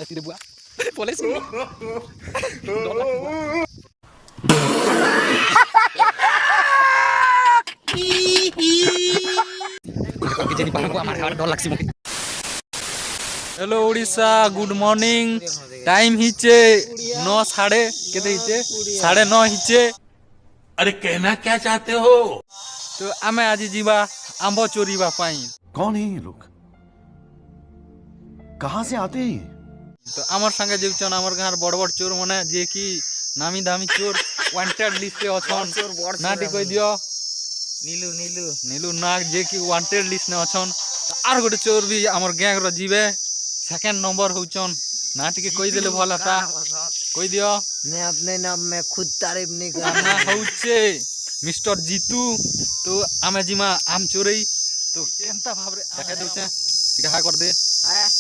रे बुआ पलेसी hello Orissa good morning time हिचे 9 साढ़े केते हिचे 9:30 हिचे। अरे कहना क्या चाहते हो? तो आमे आज जीवा आंब चोरीबा पाई। कौन है ये लोग? कहाँ से आते हैं? तो आमर संगे जेउचन आमर गार बड़ बड़ चोर माने जे कि नामी दामी चोर वांटेड लिस्ट पे अछन नाटी कहि दियो नीलू नीलू नीलू नाग जे कि वांटेड लिस्ट ने अछन। आर गोटे चोर भी आमर गैंग रो जीवे सेकंड नंबर होचन नाटी के कहि देले भल हता कहि दियो। मैं अपने नाम में खुद तारीफ नहीं कर ना होचे मिस्टर जीतू। तो आमे जिमा आम चोरई तो केनता भाबरे देखा दोचे टिका हा कर दे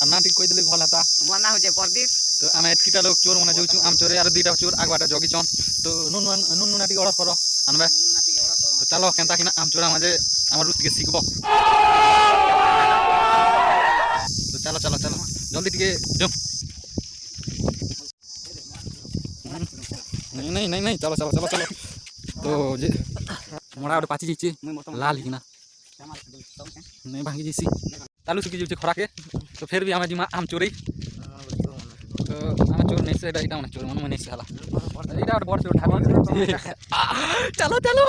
अन्ना टी कहि देले भल हता मना हो जे प्रदीप। तो आमे एतकीटा लोग चोर माने जोचु आम चोरे आर दुईटा चोर आगवाटा जगी छन। तो नुन नुन नाटी ऑर्डर करो अनबे तो चलो केनता किना आम चोरा माजे हमर रुत के सिखबो। तो चलो चलो चलो जल्दी टिके जो नहीं नहीं नहीं नहीं चलो चलो चलो चलो। तो जे मोड़ा ओटे पाची जीची लाल हिना नहीं भांगी जीसी तालू सुकी जीची खरा के। तो फिर भी हमें जिमा आम चोरी तो आम चोर नहीं से इटा मन चोर मन नहीं से हला इटा बड़ चोर ठाकुर चलो चलो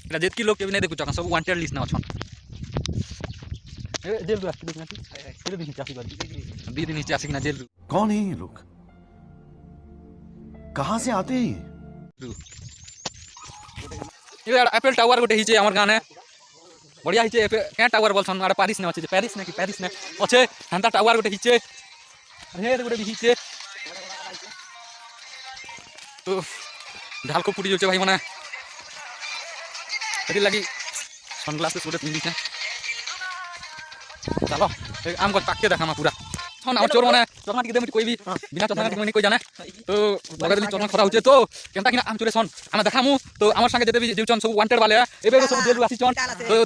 इटा जेतकी लोग के भी नहीं देखु चका सब वांटेड लिस्ट ना अछन। ए जेल दु आसी देखना फिर दिन चासी कर दी दिन चासी ना जेल। कौन है ये लोग? कहाँ से आते हैं? ये एफएल टावर गोटे हिचे हमर गाने बढ़िया हिचे क्या टावर बोलछन आरे पेरिस ने अछि पेरिस ने कि पेरिस ने अच्छे हंता टावर गोटे हिचे हे गोटे भी हिचे। तो ढाल को पुटी जोचे भाई माने एटी लगी सनग्लास गोटे पिंदी छे। चलो आम को पाके देखामा पूरा हम चोर माने चोरना के दे कोई भी बिना चोरना के कोई जाने। तो बगल में चोरना खरा होचे तो केनता किना आम चोरे सन हम देखामु। तो हमर संगे जते भी जेउचन सब वांटेड वाले एबे सब जेल आसी छन।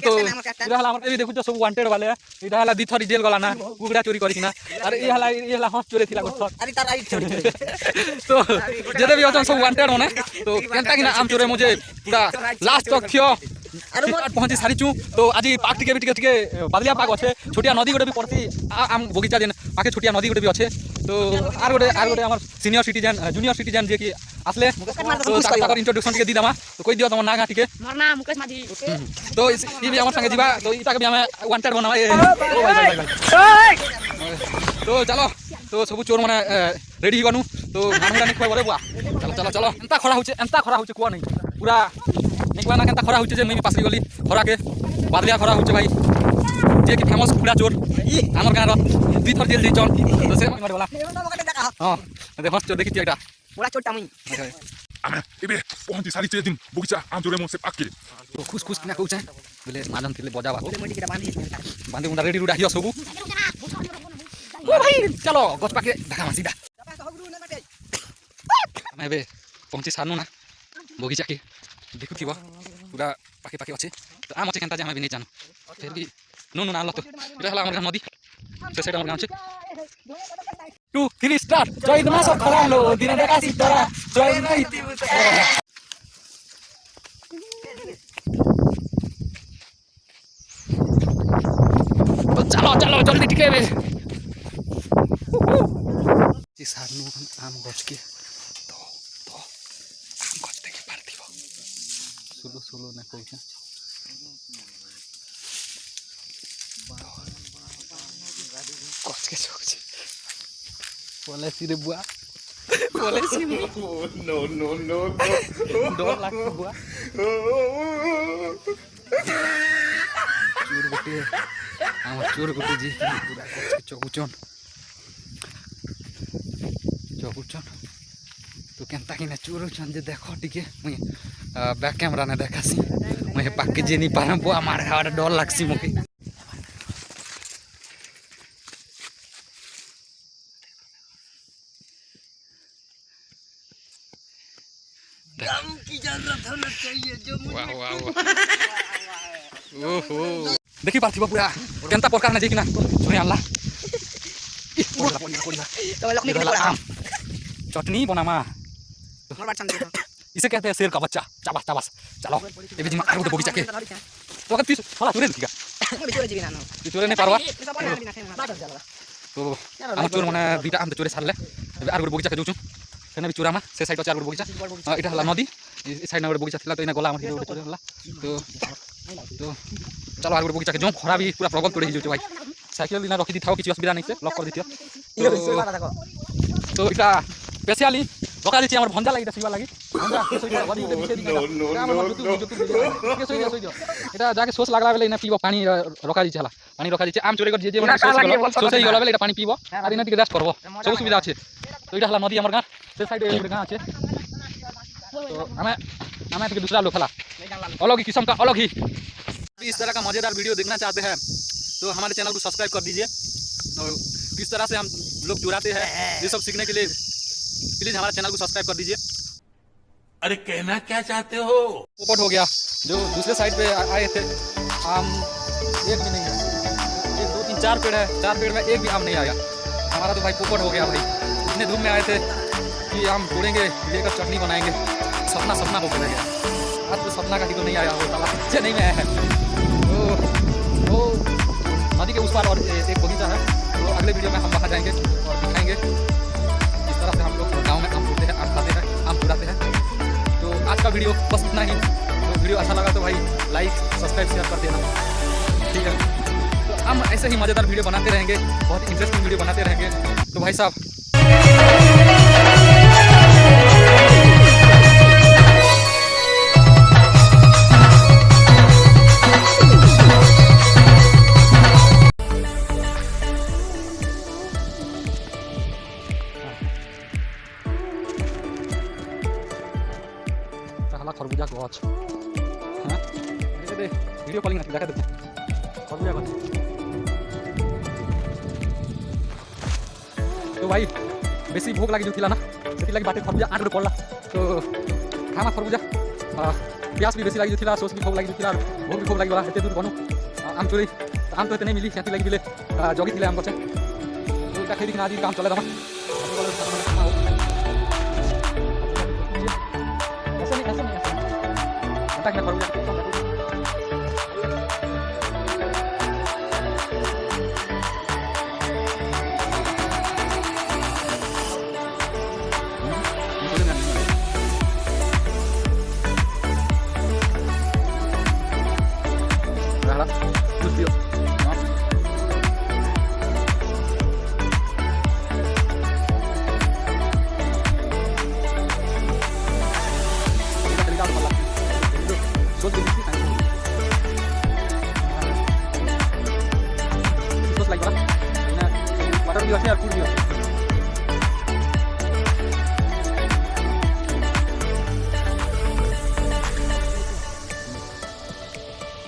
तो इरा हला हमर भी देखु सब वांटेड वाले इरा हला दिथरी जेल गला ना कुगड़ा चोरी करी किना अरे ये हला हंस चोरे थिला गोठ अरे तार आई चोरी तो जते भी अछन सब वांटेड होने। तो केनता किना आम चोरे मुझे पूरा लास्ट तक थियो अरे पहुंची सारी छु। तो आज पाक टिके भी टिके बादलिया पाक अच्छे छोटिया नदी गोटे भी पड़ती आम बगीचा जेन पाके छोटिया नदी गोटे भी अच्छे। तो आर गोटे हमर सीनियर सिटीजन जूनियर सिटीजन जे कि आसले तो ताकर इंट्रोडक्शन टिके दी दमा। तो कोई दियो तम ना गा टिके मोर नाम मुकेश माझी। तो ई भी हमर संगे जीवा तो इटा के भी हमें वांटेड बनावा। तो चलो तो सब चोर माने रेडी गनु। तो मानूरा नि खोय बरे बुआ चलो चलो चलो एंता खरा होचे को नहीं पूरा निकला ना केनता खरा होचे जे मैं पासरी गली खरा के बादलिया खरा होचे भाई जे कि फेमस कुड़ा चोर हमर गां रो दुई थर जेल जइचन। तो से मारे वाला हां देखो चोर देखि एटा बड़ा चोटा मुई आमे एबे पहुंची सारी दिन बगीचा आम चोरे मो से पाके तो खुश खुश किना कहू छै बोले मालन थिले बजावा ओले मंडी केटा बांधी बांधे मुंडा रेडी रुडा हियो सबु। ओ भाई चलो गछ पाके ढाका सीधा मैं बे पहुंची सानु ना बगीचा के देखु थिबो पूरा पाके पाके अछि। तो आम अछि केनता जे हम भी नहीं जानो फिर भी नो नो ना ल तो इरा हला हमर नदी तो सेटा हमर गांव छै 2 3 स्टार्ट जय मास खरालो दिन देखा सीतरा जय नहीं तो चलो चलो जल्दी टिके बे जी सानु आम गछ के तो आम गछ देखि पारथिबो सुलो सुलो ना कहू छै गछ के छोक छै पलेसी रे बुआ पलेसी नो नो नो डर लागत बुआ चोर गोटे जी पूरा चौकुचन तो केनता कि चोर छन जे देखो टिके मुई बैक कैमरा ने देखासी मुई पाके जे नहीं पारम बुआ मारे हाड डर लागसी मोके। दम की जरूरत होना चाहिए जो मुझे वाह वाह ओहो देखि पारथिबो पूरा केनता प्रकार ना जे कि ना सोहे अल्लाह तो लखनी ये के वाला पड़ा आम चटनी बनामा मोर बात चंदे इसे कहते हैं शेर का बच्चा चाबस चाबस चलो ये भी जिमा आरु तो बगीचा के तो अगर तीस थोड़ा चोरे दिखा मैं चोरे जीवी ना तू चोरे नहीं पारवा बात चला तो हम चोर माने दुईटा आम तो चोरे सारले आरु बगीचा के जोचु सेना भी चोरामा से साइड आरु बगीचा इटा हला नदी इस साइड में बगीचा थिला तो इना गला हमर हिरो चोरे हला तो चलो आरु बगीचा के जो खरा भी पूरा प्रॉब्लम तोड़े जोचु भाई साइकिल दिना रखी दी थाओ किछि असुविधा नहीं से लॉक कर दितियो तो इटा स्पेशली लगा दी हमर भंजा लागि सिवा लागि भंजा सोइ गदी उठे पीछे दिना हमर जुतु सोइ दियो एटा जाके सोच लागला बेले इना पीबो पानी रखा दी छला पानी रखा दी आम चोरी कर जे मन सोच गला बेले एटा पानी पीबो आर इना टिके रेस्ट करबो सब सुविधा আছে तो इटा हला नदी हमर गां से साइड ए गां আছে तो हमें टिके दूसरा लोग हला अलग ही किस्म का अलग ही इस तरह का मजेदार वीडियो देखना चाहते हैं तो हमारे चैनल को सब्सक्राइब कर दीजिए और किस तरह से हम लोग चुराते हैं ये सब सीखने के लिए प्लीज हमारे चैनल को सब्सक्राइब कर दीजिए। अरे कहना क्या चाहते हो? पोपट हो गया जो दूसरे साइड पे आए थे आम एक भी नहीं है, 1 2 3 4 पेड़ है, 4 पेड़ में एक भी आम नहीं आया। हमारा तो भाई पोपट हो गया भाई। इतने धूम में आए थे कि आम तोड़ेंगे लेकर चटनी बनाएंगे, सपना हो गया। आज तो सपना का टिको नहीं आया, वो ताला पीछे नहीं में आया है। तो नदी के उस पार और एक बगीचा है, तो अगले वीडियो में हम वहाँ जाएंगे और दिखाएंगे इस तरह से हम लोग गाँव में आम तोड़ते हैं, आम खाते हैं, आम चुराते हैं। तो आज का वीडियो बस इतना ही। तो वीडियो अच्छा लगा तो भाई लाइक सब्सक्राइब शेयर कर देना, ठीक है। तो हम ऐसे ही मज़ेदार वीडियो बनाते रहेंगे, बहुत इंटरेस्टिंग वीडियो बनाते रहेंगे। तो भाई साहब खरबूजा गछ हाँ वीडियो कॉलिंग देखा देते खरबूजा गछ। तो भाई बेसी भोग लगी जो ना से लगे बाटे खरबूजा 8 रुपये पड़ला। तो खामा खरबूजा प्यास भी बेसी लगी जो सोच भी भोग लगी जो भोग भी भोग लगी वाला एते दूर बनू आम चोरी आम तो एते नहीं मिली खेती लगी बिले जगी थी आम गचे। तो इटा खेती आज काम चले दमा मैं करूँगा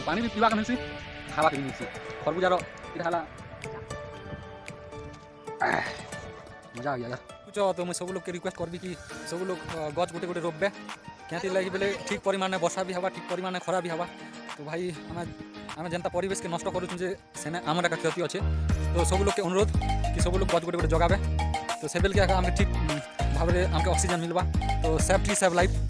पानी भी पीवा मिलसी खावा भी मिलसी खरबूजार इला मजा आ गया कुछ। तो मैं सब लोग के रिक्वेस्ट करबी कि सब लोग गच गोटे गोटे रोपबे क्या लगे बोले ठीक परिमाण में वर्षा भी हवा ठीक परिमाण में खरा भी हवा। तो भाई आम जनता परिवेश के नष्ट करूँ सेने आम का क्षति अच्छे। तो सब लोग के अनुरोध कि सब लोग गच गोटे गोटे जगाबे तो से बेल के आम ठीक भाव में आमके ऑक्सीजन मिलवा। तो सेफ्टी सेव लाइफ।